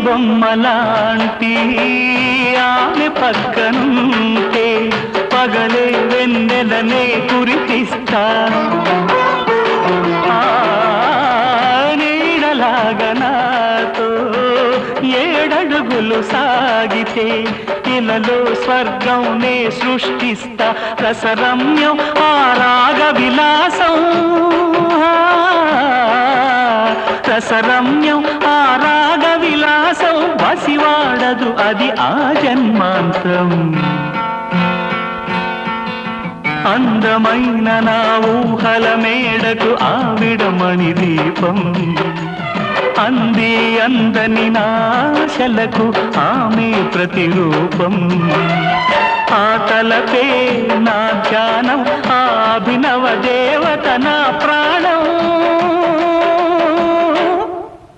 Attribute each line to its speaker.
Speaker 1: బొమ్మలాంటి ఆమె పక్కనుంటే పగలే వెన్నెలనే కురిపిస్తా నీడలాగా నాతో ఏడడుగులు సాగితే ఇలలో స్వర్గం నే సృష్టిస్తా రసరమ్యం ఆ రాగ విలాసం రసరమ్యం ఆ రాగ విలాసం వసివాడదు అది ఆ జన్మాంతం అందమైన నా ఊహల మేడకు ఆవిడమణి దీపం అంది అందని నాశలకు ఆమె ప్రతిరూపం ఆ తలపే నా ధ్యానం ఆ అభినవ దేవత నా ప్రాణం